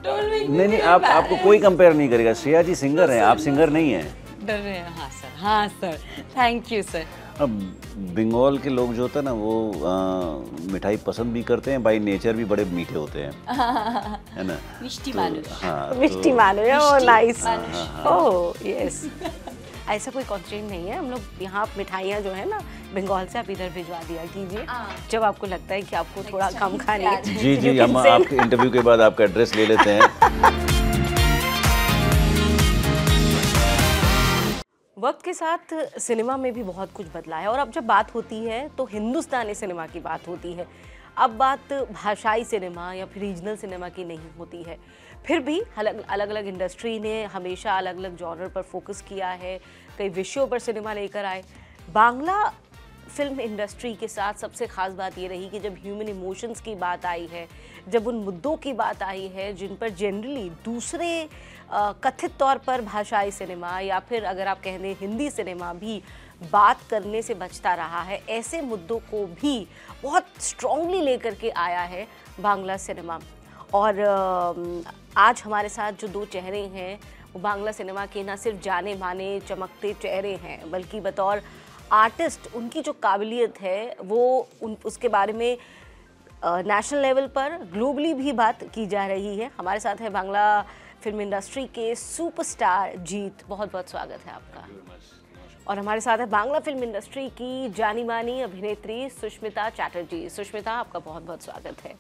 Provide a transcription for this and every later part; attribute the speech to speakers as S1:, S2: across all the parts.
S1: नहीं नहीं, आप आपको कोई कंपेयर नहीं करेगा। श्रेया जी सिंगर हैं, आप सिंगर नहीं हैं।
S2: डर रहे हैं? हाँ सर, हाँ सर, थैंक यू सर।
S1: अब बंगाल के लोग जो होता है ना, वो मिठाई पसंद भी करते हैं, बाय नेचर भी बड़े मीठे होते हैं, है ना।
S2: मिष्टी मानुष।
S1: हाँ,
S3: मिष्टी मानुष, ओह नाइस,
S2: मानुष।
S3: Oh yes. ऐसा कोई कंस्ट्रेंट नहीं है, हम लोग यहाँ मिठाइयाँ जो है ना बंगाल से आप इधर भिजवा दिया कीजिए जब आपको लगता है कि आपको थोड़ा कम खानी है।
S1: जी जी, हम आपके इंटरव्यू के बाद आपका एड्रेस ले लेते हैं।
S3: वक्त के साथ सिनेमा में भी बहुत कुछ बदला है और अब जब बात होती है तो हिंदुस्तानी सिनेमा की बात होती है। अब बात भाषाई सिनेमा या फिर रीजनल सिनेमा की नहीं होती है। फिर भी अलग अलग इंडस्ट्री ने हमेशा अलग अलग जॉनर पर फोकस किया है, कई विषयों पर सिनेमा लेकर आए। बांग्ला फिल्म इंडस्ट्री के साथ सबसे ख़ास बात ये रही कि जब ह्यूमन इमोशंस की बात आई है, जब उन मुद्दों की बात आई है जिन पर जनरली दूसरे कथित तौर पर भाषाई सिनेमा या फिर अगर आप कह दें हिंदी सिनेमा भी बात करने से बचता रहा है, ऐसे मुद्दों को भी बहुत स्ट्रांगली लेकर के आया है बांग्ला सिनेमा। और आज हमारे साथ जो दो चेहरे हैं वो बांग्ला सिनेमा के न सिर्फ जाने माने चमकते चेहरे हैं, बल्कि बतौर आर्टिस्ट उनकी जो काबिलियत है वो उसके बारे में नेशनल लेवल पर ग्लोबली भी बात की जा रही है। हमारे साथ है बांग्ला फिल्म इंडस्ट्री के सुपरस्टार जीत, बहुत बहुत स्वागत है आपका। और हमारे साथ है बांग्ला फिल्म इंडस्ट्री की जानी मानी अभिनेत्री सुष्मिता चैटर्जी। सुष्मिता, आपका बहुत बहुत स्वागत है।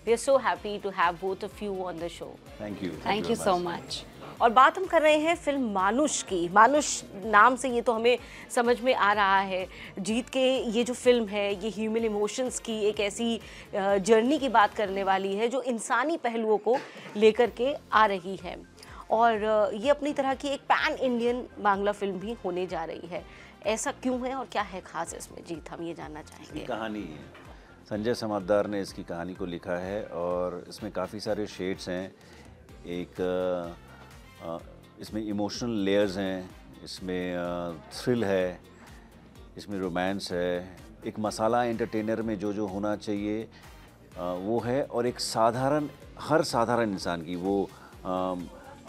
S3: We are so happy to have both of you on the show.
S2: Thank you so much.
S3: और बात हम कर रहे हैं फिल्म मानुष की। मानुष नाम से ये तो हमें समझ में आ रहा है, जीत के ये जो फिल्म है ये ह्यूमन इमोशंस की एक ऐसी जर्नी की बात करने वाली है जो इंसानी पहलुओं को लेकर के आ रही है। और ये अपनी तरह की एक पैन इंडियन बांग्ला फिल्म भी होने जा रही है। ऐसा क्यों है और क्या है खास इसमें, जीत हम ये जानना चाहेंगे।
S1: कहानी है, संजय समाद्दार ने इसकी कहानी को लिखा है और इसमें काफ़ी सारे शेड्स हैं। एक इसमें इमोशनल लेयर्स हैं, इसमें थ्रिल है, इसमें रोमांस है, एक मसाला एंटरटेनर में जो जो होना चाहिए वो है, और एक साधारण, हर साधारण इंसान की, वो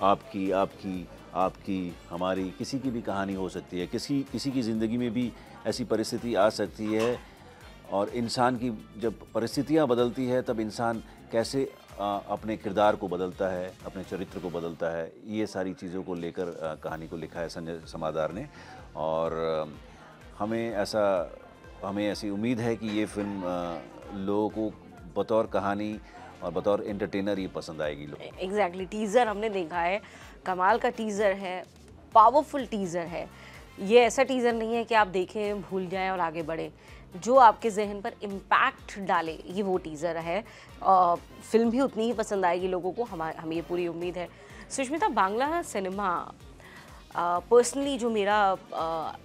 S1: आपकी आपकी आपकी हमारी किसी की भी कहानी हो सकती है। किसी की ज़िंदगी में भी ऐसी परिस्थिति आ सकती है और इंसान की जब परिस्थितियाँ बदलती है तब इंसान कैसे अपने किरदार को बदलता है, अपने चरित्र को बदलता है, ये सारी चीज़ों को लेकर कहानी को लिखा है संजय समाद्दार ने। और हमें ऐसी उम्मीद है कि ये फिल्म लोगों को बतौर कहानी और बतौर एंटरटेनर ये पसंद आएगी लोग।
S3: एग्जैक्टली, टीज़र हमने देखा है, कमाल का टीज़र है, पावरफुल टीज़र है। ये ऐसा टीज़र नहीं है कि आप देखें भूल जाएं और आगे बढ़ें, जो आपके जहन पर इम्पैक्ट डाले, ये वो टीज़र है। फिल्म भी उतनी ही पसंद आएगी लोगों को, हमें ये पूरी उम्मीद है। सुष्मिता, बांग्ला सिनेमा पर्सनली जो मेरा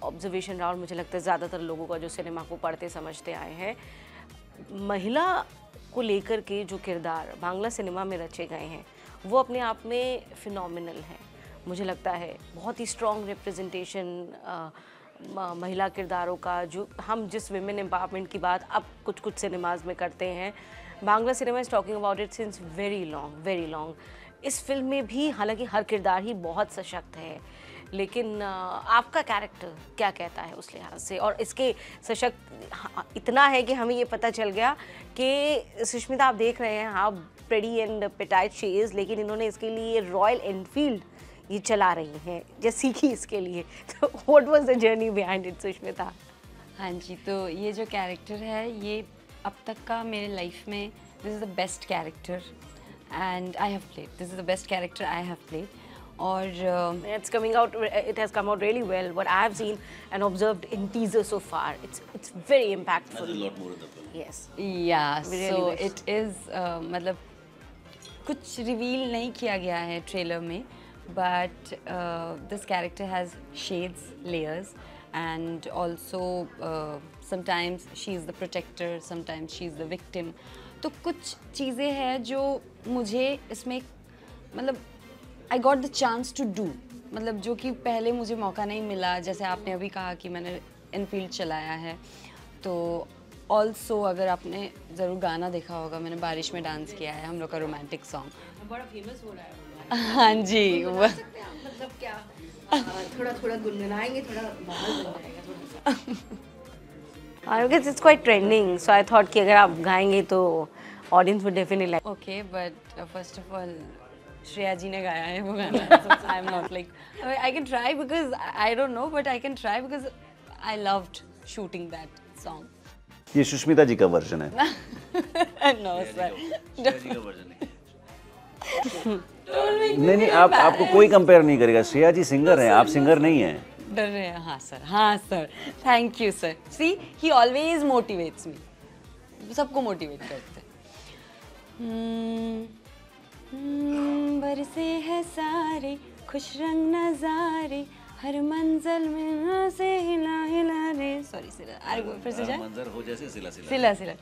S3: ऑब्जर्वेशन रहा और मुझे लगता है ज़्यादातर लोगों का जो सिनेमा को पढ़ते समझते आए हैं, महिला को लेकर के जो किरदार बांग्ला सिनेमा में रचे गए हैं वो अपने आप में फिनोमिनल हैं। मुझे लगता है बहुत ही स्ट्रॉन्ग रिप्रेजेंटेशन महिला किरदारों का, जो हम जिस विमेन एम्पावरमेंट की बात अब कुछ कुछ सिनेमाज में करते हैं, Bangla cinema is talking about it since very long. इस फिल्म में भी हालांकि हर किरदार ही बहुत सशक्त है, लेकिन आपका कैरेक्टर क्या कहता है उस लिहाज से? और इसके सशक्त इतना है कि हमें ये पता चल गया कि सुष्मिता, आप देख रहे हैं हाँ pretty and petite she is, लेकिन इन्होंने इसके लिए रॉयल एनफील्ड ये चला रही हैं, जो सीखी इसके लिए। तो what was the journey behind it Sushmita?
S2: हाँ जी, तो ये जो कैरेक्टर है ये अब तक का मेरे लाइफ में this is the best character and I have played, this is the best character I have played. और
S3: it has come out really well. What I have seen and observed in teaser so far, it's very impactful.
S1: There's a lot more in the film.
S3: Yes.
S2: Yeah,
S3: We
S2: so
S3: really wish.
S2: it is मतलब कुछ reveal नहीं किया गया है trailer में, but this character has shades, layers, and also sometimes she is the protector, sometimes she is the victim. तो कुछ चीज़ें हैं जो मुझे इसमें मतलब I got the chance to do, मतलब जो कि पहले मुझे मौका नहीं मिला। जैसे आपने अभी कहा कि मैंने इनफील्ड चलाया है, तो ऑल्सो अगर आपने ज़रूर गाना देखा होगा, मैंने बारिश में डांस किया है, हम लोग का रोमांटिक सॉन्ग,
S3: बड़ा फेमस हो रहा है।
S2: हाँ जी,
S3: बता सकते हैं आप, मतलब क्या थोड़ा थोड़ा गुनगुनाएंगे, थोड़ा माहौल बन जाएगा थोड़ा सा। I guess it's quite trending, so I thought कि अगर आप गाएंगे तो audience would definitely like.
S2: Okay, but first of all Shreya ji ने गाया है वो गाना, I am not like, I can try because I don't know, but I can try because I loved shooting that song.
S1: ये सुष्मिता जी का वर्जन है।
S2: No sir,
S1: नहीं नहीं, आपको कोई कंपेयर नहीं करेगा। श्रेया जी सिंगर हैं, आप सिंगर नहीं हैं।
S2: डर रहे हैं? हाँ sir, thank you sir. See, he always motivates me, सबको मोटिवेट करते हैं। बरसे है सारे खुश रंग नजारे, हर मंजिल में से हिला हिला रे। सॉरी सिला, अरे फिर से जाए।
S1: मंजर हो जैसे सिला सिला
S2: सिला सिला।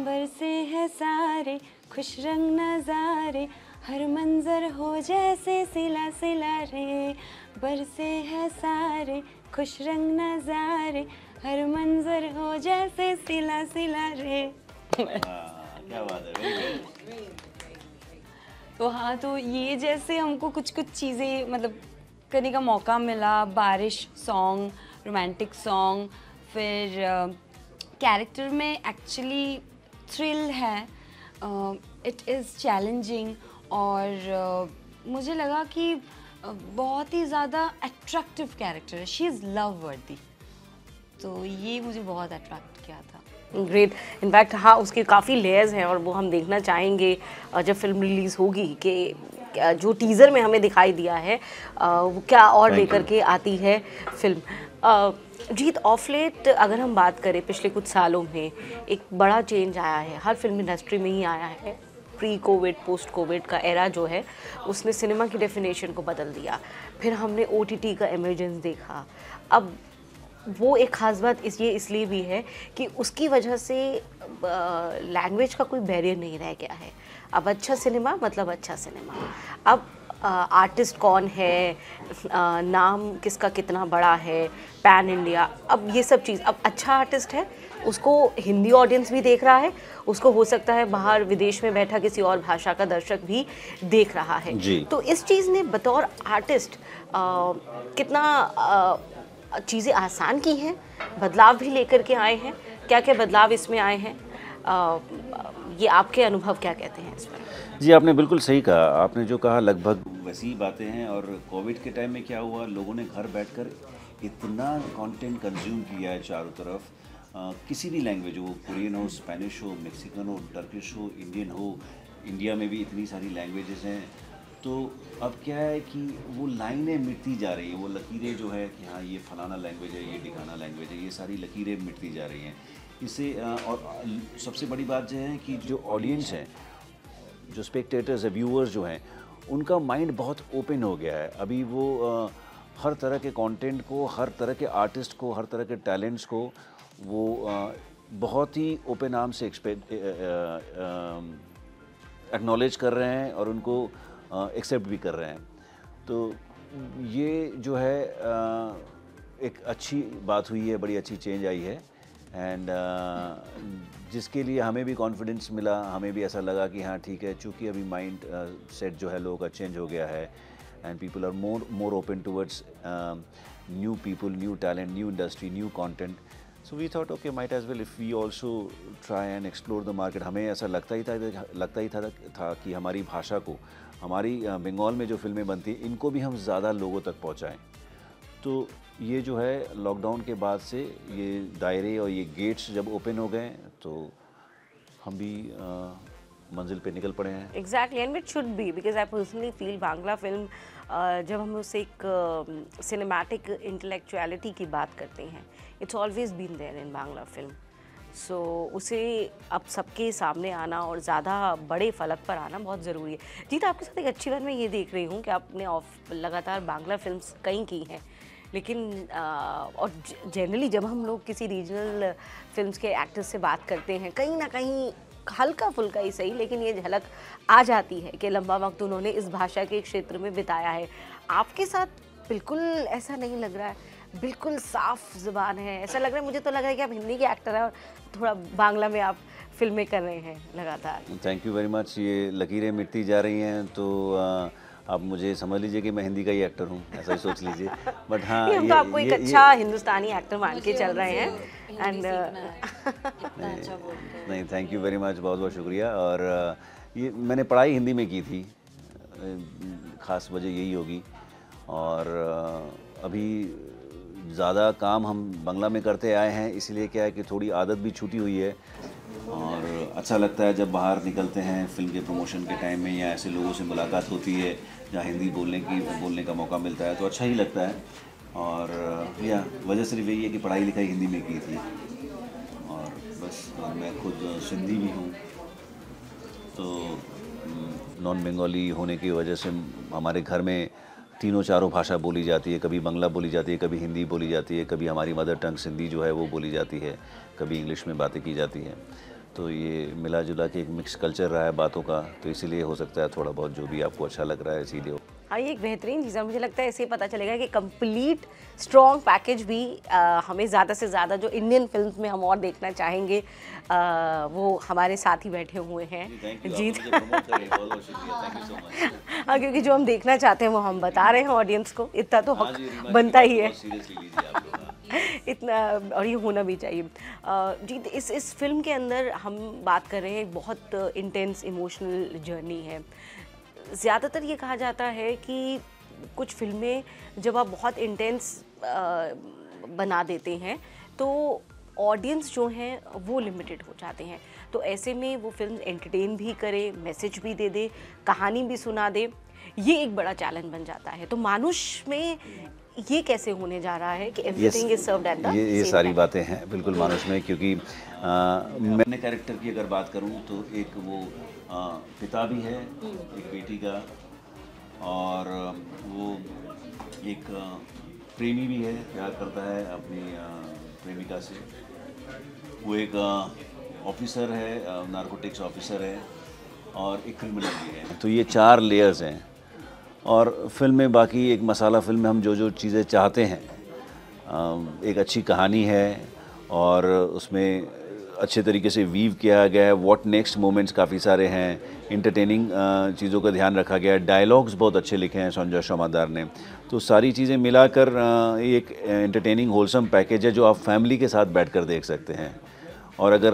S2: बरसे है सारे खुश रंग नजारे, हर मंजर हो जैसे सिला सिला रे। बरसे है सारे खुश रंग नजारे, हर मंजर हो जैसे सिला सिला रे।
S1: क्या बात है।
S2: तो हाँ, तो ये जैसे हमको कुछ कुछ चीज़ें मतलब करने का मौका मिला। बारिश सॉन्ग, रोमांटिक सॉन्ग, फिर कैरेक्टर में एक्चुअली थ्रिल है, इट इज़ चैलेंजिंग, और मुझे लगा कि बहुत ही ज़्यादा अट्रैक्टिव कैरेक्टर है। शी इज़ लव वर्दी, तो ये मुझे बहुत अट्रैक्ट किया था।
S3: ग्रेट। इनफैक्ट हाँ, उसके काफ़ी लेयर्स हैं और वो हम देखना चाहेंगे जब फिल्म रिलीज़ होगी कि जो टीज़र में हमें दिखाई दिया है वो क्या और लेकर के आती है फिल्म। जीत, ऑफ लेट अगर हम बात करें पिछले कुछ सालों में एक बड़ा चेंज आया है, हर फिल्म इंडस्ट्री में ही आया है। प्री कोविड, पोस्ट कोविड का एरा जो है उसने सिनेमा की डेफिनेशन को बदल दिया। फिर हमने OTT का इमर्जेंस देखा। अब वो एक ख़ास बात इसलिए भी है कि उसकी वजह से लैंग्वेज का कोई बैरियर नहीं रह गया है। अब अच्छा सिनेमा मतलब अच्छा सिनेमा। अब आर्टिस्ट कौन है, नाम किसका कितना बड़ा है, पैन इंडिया, अब ये सब चीज़, अब अच्छा आर्टिस्ट है उसको हिंदी ऑडियंस भी देख रहा है, उसको हो सकता है बाहर विदेश में बैठा किसी और भाषा का दर्शक भी देख रहा है। तो इस चीज़ ने बतौर आर्टिस्ट कितना चीज़ें आसान की हैं, बदलाव भी लेकर के आए हैं। क्या क्या बदलाव इसमें आए हैं, ये आपके अनुभव क्या कहते हैं इस पर?
S1: जी, आपने बिल्कुल सही कहा। आपने जो कहा लगभग वैसी बातें हैं। और कोविड के टाइम में क्या हुआ, लोगों ने घर बैठकर इतना कंटेंट कंज्यूम किया है चारों तरफ, किसी भी लैंग्वेज हो, कोरियन हो, स्पेनिश हो, मेक्सिकन हो, टर्किश हो, इंडियन हो, इंडिया में भी इतनी सारी लैंग्वेजेस हैं। तो अब क्या है कि वो लाइनें मिटती जा रही हैं, वो लकीरें जो है कि हाँ ये फलाना लैंग्वेज है, ये ठिकाना लैंग्वेज है, ये सारी लकीरें मिटती जा रही हैं इससे। और सबसे बड़ी बात जो है कि जो ऑडियंस है, जो स्पेक्टेटर्स है, व्यूअर्स जो हैं, उनका माइंड बहुत ओपन हो गया है। अभी वो हर तरह के कंटेंट को, हर तरह के आर्टिस्ट को, हर तरह के टैलेंट्स को वो बहुत ही ओपन आर्म से एक्नॉलेज कर रहे हैं और उनको एक्सेप्ट भी कर रहे हैं। तो ये जो है एक अच्छी बात हुई है, बड़ी अच्छी चेंज आई है। एंड जिसके लिए हमें भी कॉन्फिडेंस मिला, हमें भी ऐसा लगा कि हाँ ठीक है, चूँकि अभी माइंड सेट जो है लोगों का चेंज हो गया है and people are more open towards new people, new talent, new industry, new content. So we thought okay, might as well if we also try and explore the market. हमें ऐसा लगता ही था कि हमारी भाषा को, हमारी बंगाल में जो फिल्में बनती हैं, इनको भी हम ज़्यादा लोगों तक पहुँचाएँ। तो ये जो है लॉकडाउन के बाद से ये दायरे और ये गेट्स जब ओपन हो गए तो हम भी मंजिल पे निकल पड़े हैं।
S3: Exactly, and it should be, because I personally feel Bangla film जब हम उससे एक सिनेमैटिक इंटेलेक्चुअलिटी की बात करते हैं, it's always been there in Bangla film. So उसे अब सबके सामने आना और ज़्यादा बड़े फलक पर आना बहुत ज़रूरी है। जीत, आपके साथ एक अच्छी बात मैं ये देख रही हूँ कि आपने लगातार बांग्ला फिल्म्स कई की हैं, लेकिन और जनरली जब हम लोग किसी रीजनल फिल्म्स के एक्टर्स से बात करते हैं, कहीं ना कहीं हल्का फुल्का ही सही, लेकिन ये झलक आ जाती है कि लंबा वक्त उन्होंने इस भाषा के क्षेत्र में बिताया है। आपके साथ बिल्कुल ऐसा नहीं लग रहा है? बिल्कुल साफ जुबान है, ऐसा लग रहा है, मुझे तो लग रहा है कि आप हिंदी के एक्टर हैं और थोड़ा बांग्ला में आप फिल्में कर रहे हैं लगातार।
S1: Thank you very much. ये लकीरें मिटती जा रही हैं तो आप मुझे समझ लीजिए कि मैं हिंदी का ही एक्टर हूँ, ऐसा ही सोच लीजिए। बट हाँ,
S3: हम तो आपको एक अच्छा हिंदुस्तानी एक्टर मान के चल रहे हैं। एंड
S1: नहीं, थैंक यू वेरी मच, बहुत बहुत शुक्रिया। और ये मैंने पढ़ाई हिंदी में की थी, ख़ास वजह यही होगी। और अभी ज़्यादा काम हम बांग्ला में करते आए हैं, इसलिए क्या है कि थोड़ी आदत भी छूटी हुई है। और अच्छा लगता है जब बाहर निकलते हैं फिल्म के प्रमोशन के टाइम में, या ऐसे लोगों से मुलाकात होती है जहाँ हिंदी बोलने का मौका मिलता है, तो अच्छा ही लगता है। और या वजह सिर्फ यही है कि पढ़ाई लिखाई हिंदी में की थी, और बस। और मैं खुद सिंधी भी हूँ, तो नॉन बंगाली होने की वजह से हमारे घर में तीनों चारों भाषा बोली जाती है। कभी बांग्ला बोली जाती है, कभी हिंदी बोली जाती है, कभी हमारी मदर टंग सिंधी जो है वो बोली जाती है, कभी इंग्लिश में बातें की जाती हैं। तो ये मिला जुला के एक मिक्स कल्चर रहा है बातों का, तो इसीलिए हो सकता है थोड़ा बहुत जो भी आपको अच्छा लग रहा है इसीलिए हो।
S3: हाँ, ये एक बेहतरीन चीज़ है। मुझे लगता है इससे पता चलेगा कि कंप्लीट स्ट्रॉन्ग पैकेज भी हमें ज़्यादा से ज़्यादा जो इंडियन फिल्म्स में हम और देखना चाहेंगे, वो हमारे साथ ही बैठे हुए हैं जीत। हाँ, क्योंकि जो हम देखना चाहते हैं वो हम बता रहे हैं ऑडियंस को, इतना तो हक बनता ही है। इतना, और ये होना भी चाहिए। जी, इस फिल्म के अंदर हम बात कर रहे हैं, बहुत इंटेंस इमोशनल जर्नी है। ज़्यादातर ये कहा जाता है कि कुछ फिल्में जब आप बहुत इंटेंस बना देते हैं तो ऑडियंस जो हैं वो लिमिटेड हो जाते हैं। तो ऐसे में वो फिल्म एंटरटेन भी करे, मैसेज भी दे दे, कहानी भी सुना दे, ये एक बड़ा चैलेंज बन जाता है। तो मानुष में ये कैसे होने जा रहा है कि everything is served at the
S1: ये सारी बातें हैं बिल्कुल मानुष में, क्योंकि मैंने कैरेक्टर की अगर बात करूं तो एक वो पिता भी है एक बेटी का, और वो एक प्रेमी भी है, प्यार करता है अपनी प्रेमिका से। वो एक ऑफिसर है, नारकोटिक्स ऑफिसर है, और एक क्रिमिनल भी है। तो ये 4 लेयर्स हैं। और फिल्म में बाकी एक मसाला फिल्म में हम जो चीज़ें चाहते हैं, एक अच्छी कहानी है और उसमें अच्छे तरीके से वीव किया गया है। व्हाट नेक्स्ट मोमेंट्स काफ़ी सारे हैं, इंटरटेनिंग चीज़ों का ध्यान रखा गया है, डायलॉग्स बहुत अच्छे लिखे हैं संजय समादार ने। तो सारी चीज़ें मिलाकर एक एंटरटेनिंग होलसम पैकेज है जो आप फैमिली के साथ बैठकर देख सकते हैं। और अगर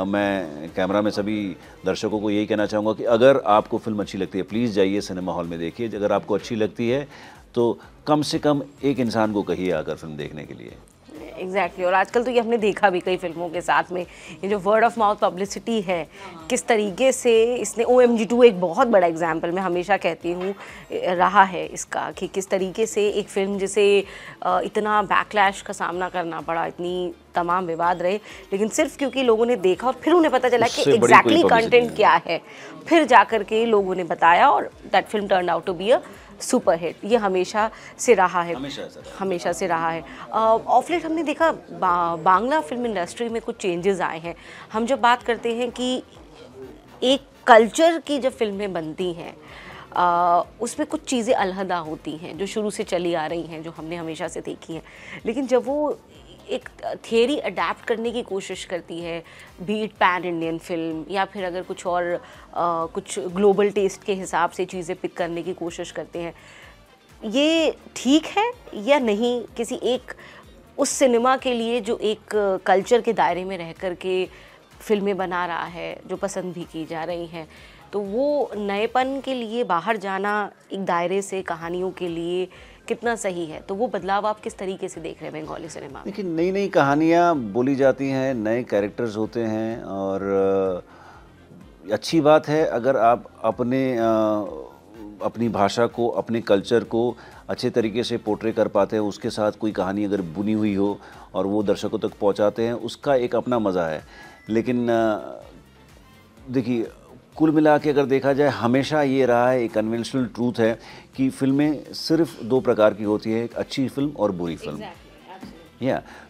S1: मैं कैमरा में सभी दर्शकों को यही कहना चाहूँगा कि अगर आपको फिल्म अच्छी लगती है प्लीज़ जाइए सिनेमा हॉल में देखिए। अगर आपको अच्छी लगती है तो कम से कम एक इंसान को कहिए आकर फिल्म देखने के लिए।
S3: एग्जैक्टली। और आजकल तो ये हमने देखा भी कई फिल्मों के साथ में, ये जो वर्ड ऑफ माउथ पब्लिसिटी है, किस तरीके से इसने OMG 2 एक बहुत बड़ा एग्जाम्पल मैं हमेशा कहती हूँ रहा है इसका, कि किस तरीके से एक फिल्म जिसे इतना बैकलैश का सामना करना पड़ा, इतनी तमाम विवाद रहे, लेकिन सिर्फ क्योंकि लोगों ने देखा और फिर उन्हें पता चला कि एग्जैक्टली कंटेंट क्या है, फिर जाकर के लोगों ने बताया और that film turn out to be a super hit. ये हमेशा से रहा है, हमेशा से रहा है। ऑफ लेट हमने देखा बांग्ला फिल्म इंडस्ट्री में कुछ चेंजेस आए हैं। हम जब बात करते हैं कि एक कल्चर की जब फिल्में बनती हैं उसमें कुछ चीज़ें अलहदा होती हैं जो शुरू से चली आ रही हैं, जो हमने हमेशा से देखी हैं, लेकिन जब वो एक थियरी अडेप्ट करने की कोशिश करती है, बीट पैन इंडियन फिल्म या फिर अगर कुछ और कुछ ग्लोबल टेस्ट के हिसाब से चीज़ें पिक करने की कोशिश करते हैं, ये ठीक है या नहीं? किसी एक उस सिनेमा के लिए जो एक कल्चर के दायरे में रह कर के फिल्में बना रहा है, जो पसंद भी की जा रही हैं, तो वो नएपन के लिए बाहर जाना एक दायरे से कहानियों के लिए कितना सही है? तो वो बदलाव आप किस तरीके से देख रहे हैं बंगाली सिनेमा में?
S1: देखिए, नई नई कहानियाँ बोली जाती हैं, नए कैरेक्टर्स होते हैं, और अच्छी बात है अगर आप अपनी भाषा को, अपने कल्चर को अच्छे तरीके से पोर्ट्रे कर पाते हैं, उसके साथ कोई कहानी अगर बुनी हुई हो और वो दर्शकों तक पहुंचाते हैं, उसका एक अपना मज़ा है। लेकिन देखिए, कुल मिला के अगर देखा जाए, हमेशा ये रहा है, एक कन्वेंशनल ट्रूथ है कि फिल्में सिर्फ 2 प्रकार की होती है, एक अच्छी फिल्म और बुरी फिल्म।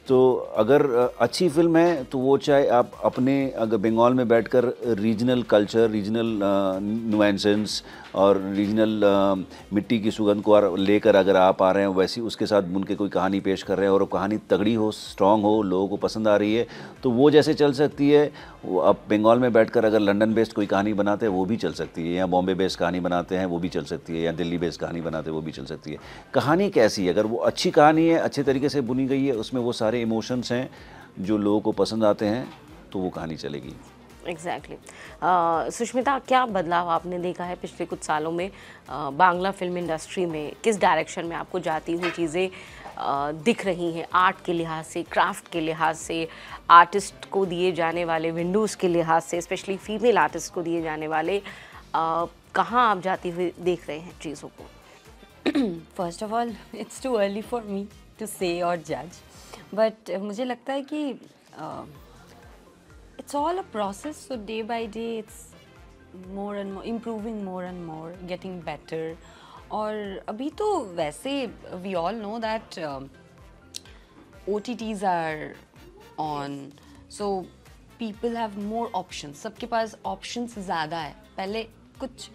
S1: तो अगर अच्छी फिल्म है तो वो चाहे आप अपने अगर बंगाल में बैठकर रीजनल कल्चर, रीजनल नुएंसेस और रीजनल मिट्टी की सुगंध को लेकर अगर आप आ रहे हैं, वैसी उसके साथ बुन के कोई कहानी पेश कर रहे हैं और वो कहानी तगड़ी हो, स्ट्रांग हो, लोगों को पसंद आ रही है, तो वो जैसे चल सकती है। वो आप बंगाल में बैठकर अगर लंदन बेस्ड कोई कहानी बनाते हैं वो भी चल सकती है, या बॉम्बे बेस्ड कहानी बनाते हैं वो भी चल सकती है, या दिल्ली बेस्ड कहानी बनाते हैं वो भी चल सकती है। कहानी कैसी है, अगर वो अच्छी कहानी है, अच्छे तरीके से बुनी गई है, उसमें वो सारे इमोशंस हैं जो लोगों को पसंद आते हैं, तो वो कहानी चलेगी।
S3: एग्जैक्टली सुष्मिता, क्या बदलाव आपने देखा है पिछले कुछ सालों में बांग्ला फिल्म इंडस्ट्री में? किस डायरेक्शन में आपको जाती हुई चीज़ें दिख रही हैं, आर्ट के लिहाज से, क्राफ्ट के लिहाज से, आर्टिस्ट को दिए जाने वाले विंडोज़ के लिहाज से, स्पेशली फीमेल आर्टिस्ट को दिए जाने वाले, कहाँ आप जाती हुई देख रहे हैं चीज़ों को?
S2: First of all it's too early for me to say और जज, बट मुझे लगता है कि it's all a process, so day by day it's more and more improving, more and more getting better. और अभी तो वैसे we all know that OTTs are on, so people have more options. सबके पास options ज़्यादा है। पहले कुछ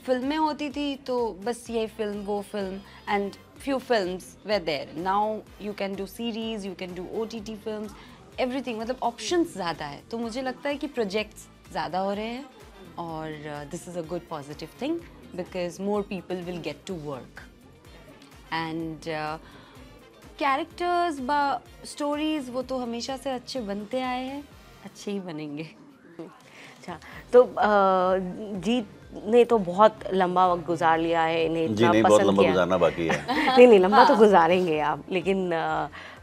S2: फिल्में होती थी तो बस ये फिल्म वो film and few films were there. Now you can do series, you can do OTT films, everything, मतलब ऑप्शंस ज़्यादा है। तो मुझे लगता है कि प्रोजेक्ट्स ज़्यादा हो रहे हैं और this is a good positive thing because more people will get to work and characters व स्टोरीज़ वो तो हमेशा से अच्छे बनते आए हैं, अच्छे ही बनेंगे।
S3: अच्छा, तो जीत ने तो बहुत लंबा वक्त गुजार लिया है, इन्हें इतना
S1: बहुत
S3: पसंद
S1: लंबा
S3: किया।
S1: गुजारना बाकी है।
S3: नहीं लंबा तो गुजारेंगे आप, लेकिन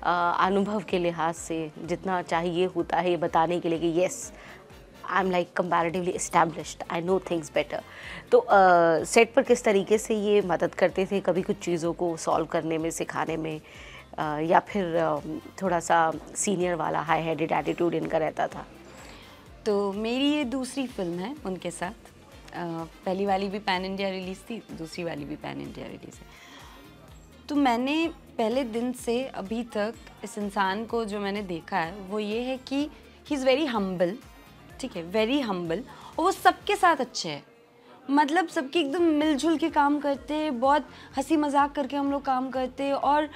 S3: अनुभव के लिहाज से जितना चाहिए होता है ये बताने के लिए कि yes I am like comparatively established, I know things better, तो सेट पर किस तरीके से ये मदद करते थे कभी कुछ चीज़ों को सॉल्व करने में, सिखाने में, या फिर थोड़ा सा सीनियर वाला हाई हेडेड एटीट्यूड इनका रहता था?
S2: तो मेरी ये दूसरी फिल्म है उनके साथ। पहली वाली भी पैन इंडिया रिलीज़ थी, दूसरी वाली भी पैन इंडिया रिलीज़ है। तो मैंने पहले दिन से अभी तक इस इंसान को जो मैंने देखा है वो ये है कि ही इज़ वेरी हम्बल, ठीक है, वेरी हम्बल, और वो सबके साथ अच्छे हैं, मतलब सबके एकदम मिलजुल के काम करते हैं, बहुत हंसी मजाक करके हम लोग काम करते हैं, और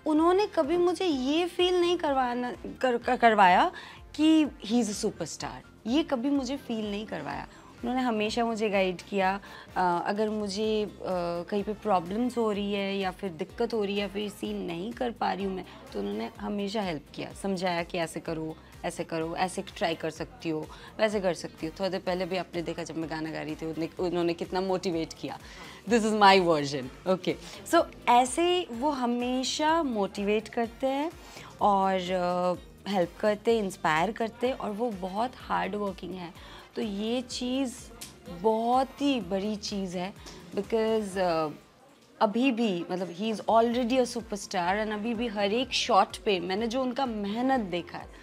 S2: उन्होंने कभी मुझे ये फील नहीं करवाया कि ही इज़ अ सुपरस्टार, ये कभी मुझे फील नहीं करवाया। उन्होंने हमेशा मुझे गाइड किया, अगर मुझे कहीं पे प्रॉब्लम्स हो रही है या फिर दिक्कत हो रही है या फिर सीन नहीं कर पा रही हूँ मैं, तो उन्होंने हमेशा हेल्प किया, समझाया कि ऐसे करो, ऐसे ट्राई कर सकती हो, वैसे कर सकती हो। थोड़ी देर पहले भी आपने देखा जब मैं गाना गा रही थी, उन्होंने कितना मोटिवेट किया, this is my version, okay. So ऐसे वो हमेशा मोटिवेट करते हैं और हेल्प करते, इंस्पायर करते, और वो बहुत हार्ड वर्किंग है। तो ये चीज़ बहुत ही बड़ी चीज़ है बिकॉज़ अभी भी मतलब he is already a superstar, and अभी भी हर एक शॉट पे मैंने जो उनका मेहनत देखा है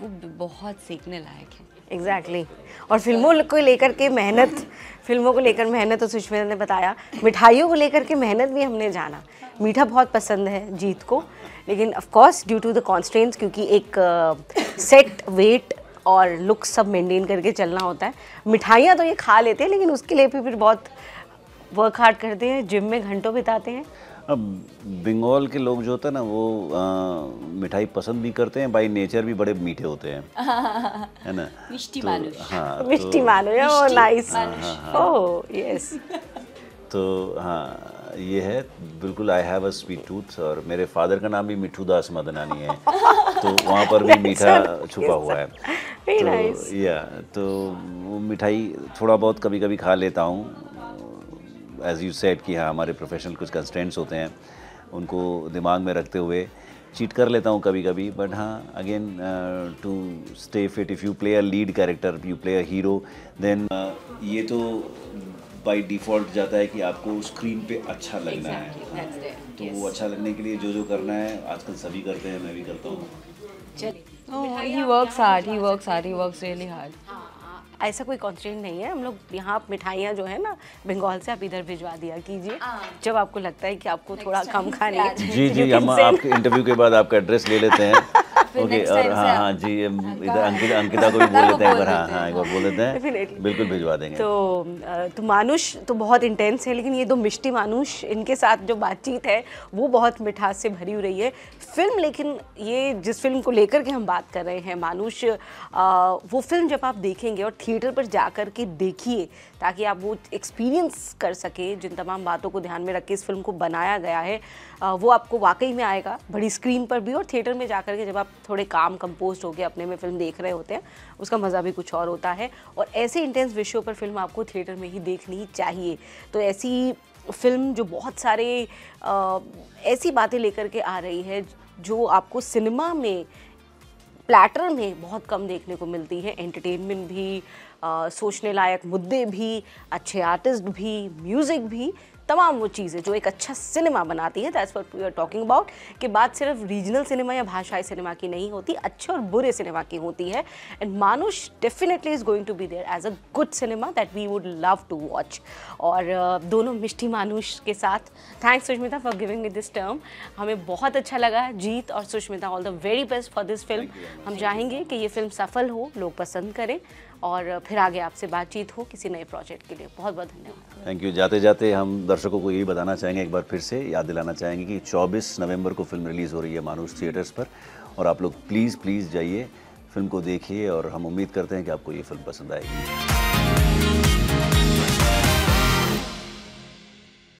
S2: वो बहुत सीखने लायक है।
S3: एग्जैक्टली और फिल्मों को लेकर के मेहनत तो सुष्मिता ने बताया, मिठाइयों को लेकर के मेहनत भी हमने जाना। मीठा बहुत पसंद है जीत को, लेकिन of course due to the constraints, क्योंकि एक सेट वेट और लुक सब मेंटेन करके चलना होता है। मिठाइयाँ तो ये खा लेते हैं, लेकिन उसके लिए भी फिर बहुत वर्क हार्ड करते हैं, जिम में घंटों बिताते हैं।
S1: अब बंगाल के लोग जो होते हैं ना वो मिठाई पसंद भी करते हैं, बाय नेचर भी बड़े मीठे होते हैं, है ना?
S2: मिष्टी
S1: तो
S2: मानुष।
S1: हाँ,
S3: मिष्टी मानुष, ओह नाइस, ओह यस।
S1: तो हाँ ये है बिल्कुल, I have a sweet tooth, और मेरे फादर का नाम भी मिठू दास मदनानी है, तो वहाँ पर भी मीठा छुपा हुआ है। तो या तो वो मिठाई थोड़ा बहुत कभी कभी खा लेता हूँ, एज यू सेड कि हाँ हमारे प्रोफेशनल कुछ कंस्ट्रेंट्स होते हैं, उनको दिमाग में रखते हुए चीट कर लेता हूँ कभी कभी, बट हाँ again to stay fit, if you play a lead character, you play a hero, then ये तो बाय डिफ़ॉल्ट जाता है कि आपको स्क्रीन पे अच्छा लगना है, तो वो अच्छा लगने के लिए जो करना है आजकल सभी करते हैं, मैं भी करता हूँ।
S2: He works hard, he works really hard.
S3: ऐसा कोई कॉन्स्टेंट नहीं है। हम लोग यहाँ मिठाइयाँ जो है ना बंगाल से आप इधर भिजवा दिया कीजिए जब आपको लगता है कि आपको थोड़ा कम खानी है।
S1: जी जी, हम आपके इंटरव्यू के बाद आपका एड्रेस ले लेते हैं। ओके, और हाँ हाँ जी, इधर अंकिता को भी बोल देते हैं एक बार, हाँ हाँ एक बार बोल देते हैं, बिल्कुल भिजवा देंगे।
S3: तो मानुष तो बहुत इंटेंस है, लेकिन ये दो मिष्टी मानुष, इनके साथ जो बातचीत है वो बहुत मिठास से भरी हुई रही है फिल्म। लेकिन ये जिस फिल्म को लेकर के हम बात कर रहे हैं मानुष, वो फिल्म जब आप देखेंगे और थिएटर पर जा कर के देखिए ताकि आप वो एक्सपीरियंस कर सके, जिन तमाम बातों को ध्यान में रख के इस फिल्म को बनाया गया है वो आपको वाकई में आएगा, बड़ी स्क्रीन पर भी और थिएटर में जा कर के जब आप थोड़े काम कंपोज होकर अपने में फिल्म देख रहे होते हैं उसका मज़ा भी कुछ और होता है। और ऐसे इंटेंस विषयों पर फिल्म आपको थिएटर में ही देखनी ही चाहिए। तो ऐसी फिल्म जो बहुत सारे ऐसी बातें लेकर के आ रही है जो आपको सिनेमा में प्लेटर में बहुत कम देखने को मिलती है, एंटरटेनमेंट भी, सोचने लायक मुद्दे भी, अच्छे आर्टिस्ट भी, म्यूज़िक भी, तमाम वो चीज़ें जो एक अच्छा सिनेमा बनाती है। That's what we are talking about. कि बात सिर्फ रीजनल सिनेमा या भाषाई सिनेमा की नहीं होती, अच्छे और बुरे सिनेमा की होती है। And Manush definitely is going to be there as a good cinema that we would love to watch. और दोनों मिष्टी मानुष के साथ thanks Sushmita for giving me this term, हमें बहुत अच्छा लगा। जीत और Sushmita, all the very best for this film. हम चाहेंगे कि ये फिल्म सफल हो, लोग पसंद करें और फिर आगे आपसे बातचीत हो किसी नए प्रोजेक्ट के लिए। बहुत बहुत धन्यवाद।
S1: Thank you. जाते जाते हम दर्शकों को यही बताना चाहेंगे, एक बार फिर से याद दिलाना चाहेंगे कि 24 नवंबर को फिल्म रिलीज़ हो रही है मानुष थिएटर्स पर, और आप लोग प्लीज़ जाइए, फिल्म को देखिए और हम उम्मीद करते हैं कि आपको ये फिल्म पसंद आएगी।